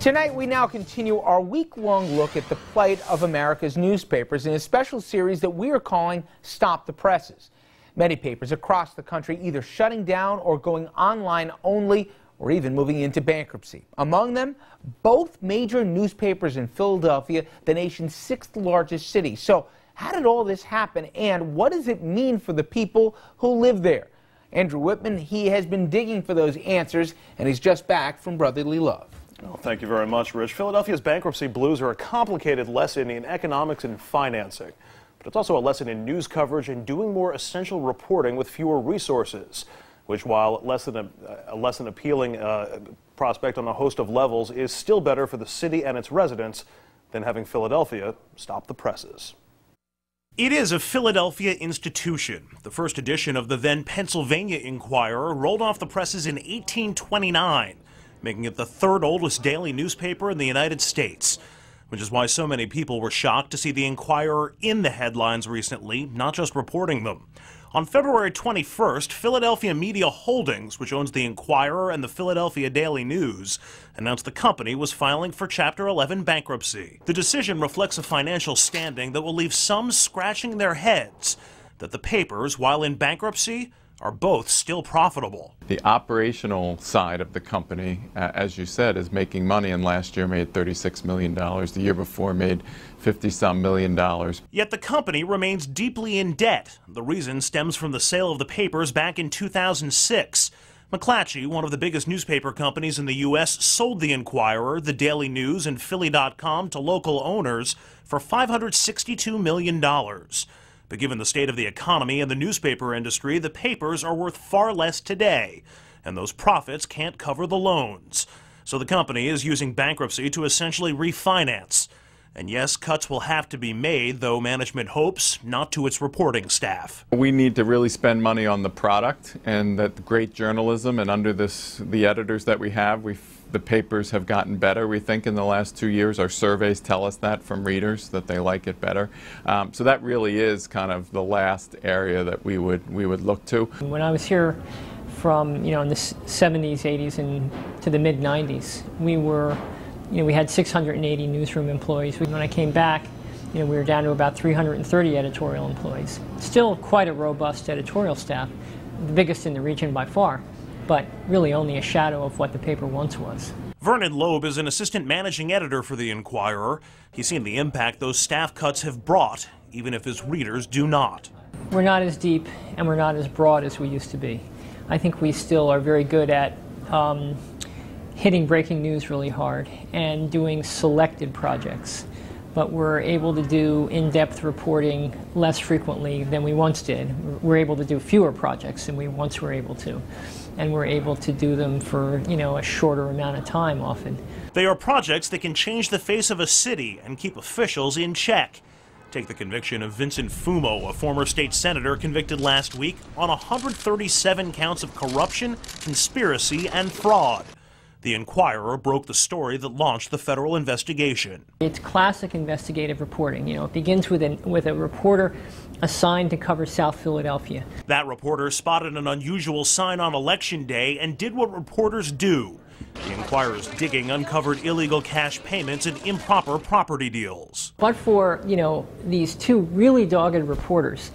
Tonight, we now continue our week-long look at the plight of America's newspapers in a special series that we are calling Stop the Presses. Many papers across the country either shutting down or going online only, or even moving into bankruptcy. Among them, both major newspapers in Philadelphia, the nation's 6th largest city. So how did all this happen, and what does it mean for the people who live there? Andrew Whitman, he has been digging for those answers, and he's just back from brotherly love. Well, thank you very much, Rich. Philadelphia's bankruptcy blues are a complicated lesson in economics and financing, but it's also a lesson in news coverage and doing more essential reporting with fewer resources, which, while less than appealing prospect on a host of levels, is still better for the city and its residents than having Philadelphia stop the presses. It is a Philadelphia institution. The first edition of the then Pennsylvania Inquirer rolled off the presses in 1829. Making it the 3rd oldest daily newspaper in the United States, which is why so many people were shocked to see the Inquirer in the headlines recently, not just reporting them. On February 21st, Philadelphia Media Holdings, which owns the Inquirer and the Philadelphia Daily News, announced the company was filing for Chapter 11 bankruptcy. The decision reflects a financial standing that will leave some scratching their heads that the papers, while in bankruptcy, are both still profitable. The operational side of the company, as you said, is making money, and last year made $36 million. The year before made $50-some million. Yet the company remains deeply in debt. The reason stems from the sale of the papers back in 2006. McClatchy, one of the biggest newspaper companies in the U.S., sold the Inquirer, the Daily News, and Philly.com to local owners for $562 million. But given the state of the economy and the newspaper industry, the papers are worth far less today, and those profits can't cover the loans. So the company is using bankruptcy to essentially refinance. And yes, cuts will have to be made, though management hopes not to its reporting staff. We need to really spend money on the product, and that great journalism, and under the editors that we have, the papers have gotten better, we think, in the last 2 years. Our surveys tell us that from readers, that they like it better. So that really is kind of the last area that we would look to. When I was here from, in the 70s, 80s, and to the mid-90s, we had 680 newsroom employees. When I came back, we were down to about 330 editorial employees. Still quite a robust editorial staff, the biggest in the region by far, but really only a shadow of what the paper once was. Vernon Loeb is an assistant managing editor for the Inquirer. He's seen the impact those staff cuts have brought, even if his readers do not. We're not as deep and we're not as broad as we used to be. I think we still are very good at hitting breaking news really hard and doing selected projects. But we're able to do in-depth reporting less frequently than we once did. We're able to do fewer projects than we once were able to. And we're able to do them for, a shorter amount of time often. They are projects that can change the face of a city and keep officials in check. Take the conviction of Vincent Fumo, a former state senator convicted last week on 137 counts of corruption, conspiracy, and fraud. The Inquirer broke the story that launched the federal investigation. It's classic investigative reporting. It begins with a reporter assigned to cover South Philadelphia. That reporter spotted an unusual sign on Election Day and did what reporters do. The Inquirer's digging uncovered illegal cash payments and improper property deals. But for, these two really dogged reporters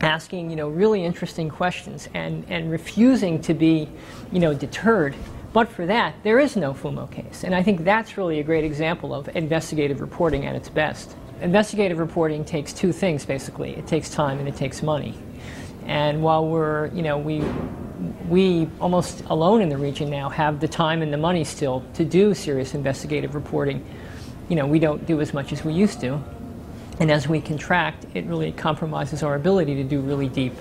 asking, really interesting questions and refusing to be, deterred, but for that, there is no Fumo case. And I think that's really a great example of investigative reporting at its best. Investigative reporting takes two things, basically. It takes time and it takes money. And while we're, we almost alone in the region now have the time and the money still to do serious investigative reporting, we don't do as much as we used to. And as we contract, it really compromises our ability to do really deep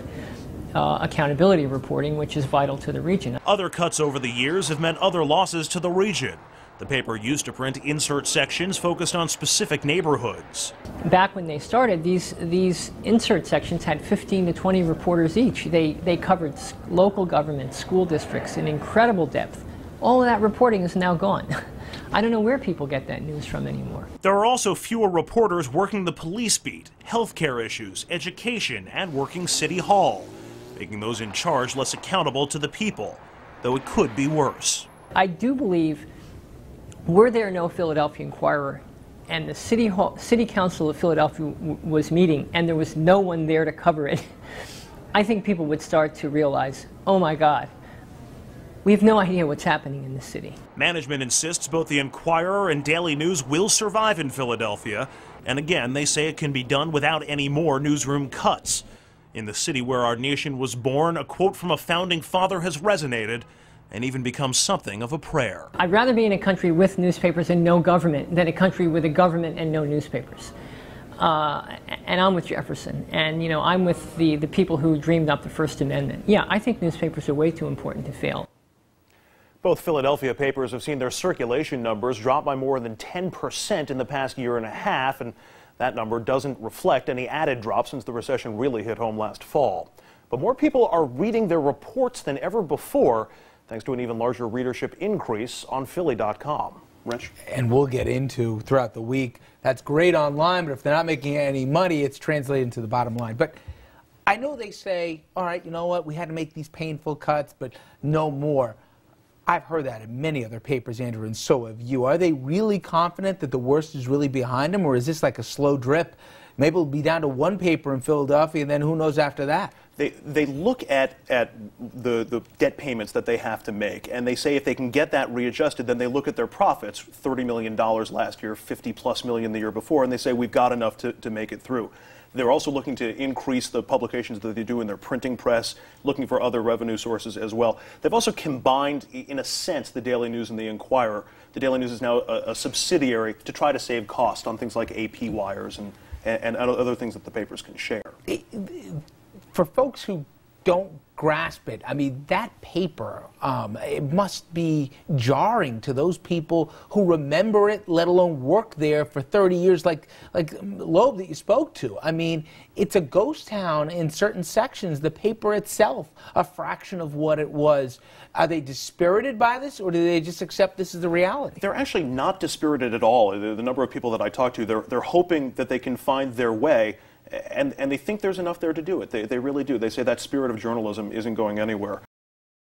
accountability reporting, which is vital to the region. Other cuts over the years have meant other losses to the region. The paper used to print insert sections focused on specific neighborhoods. Back when they started, these insert sections had 15 to 20 reporters each. They covered local governments, school districts in incredible depth. All of that reporting is now gone. I don't know where people get that news from anymore. There are also fewer reporters working the police beat, healthcare issues, education, and working City Hall, making those in charge less accountable to the people, though it could be worse. I do believe Were there no Philadelphia Inquirer and the City Council of Philadelphia was meeting and there was no one there to cover it, I think people would start to realize, oh my God, we have no idea what's happening in the city. Management insists both the Inquirer and Daily News will survive in Philadelphia, and again, they say it can be done without any more newsroom cuts. In the city where our nation was born, a quote from a founding father has resonated and even become something of a prayer. I'd rather be in a country with newspapers and no government than a country with a government and no newspapers. And I'm with Jefferson, and you know, I'm with the people who dreamed up the First Amendment. Yeah, I think newspapers are way too important to fail. Both Philadelphia papers have seen their circulation numbers drop by more than 10% in the past year and a half, and that number doesn't reflect any added drop since the recession really hit home last fall. But more people are reading their reports than ever before, thanks to an even larger readership increase on Philly.com. Rich? And we'll get into throughout the week. That's great online, but if they're not making any money, it's translated to the bottom line. But I know they say, all right, you know what, we had to make these painful cuts, but no more. I've heard that in many other papers, Andrew, and so have you. Are they really confident that the worst is really behind them, or is this like a slow drip? Maybe it'll be down to one paper in Philadelphia, and then who knows after that? They look at the debt payments that they have to make, and they say if they can get that readjusted, then they look at their profits, $30 million last year, $50+ million the year before, and they say we've got enough to make it through. They're also looking to increase the publications that they do in their printing press, looking for other revenue sources as well. They've also combined, in a sense, the Daily News and the Inquirer. The Daily News is now a subsidiary to try to save cost on things like AP wires and other things that the papers can share. For folks who don't grasp it, I mean, that paper, it must be jarring to those people who remember it, let alone work there for 30 years, like Loeb that you spoke to. I mean, it's a ghost town in certain sections. The paper itself, a fraction of what it was. Are they dispirited by this, or do they just accept this as the reality? They're actually not dispirited at all. The number of people that I talk to, they're hoping that they can find their way. And they think there's enough there to do it. They really do. They say that spirit of journalism isn't going anywhere.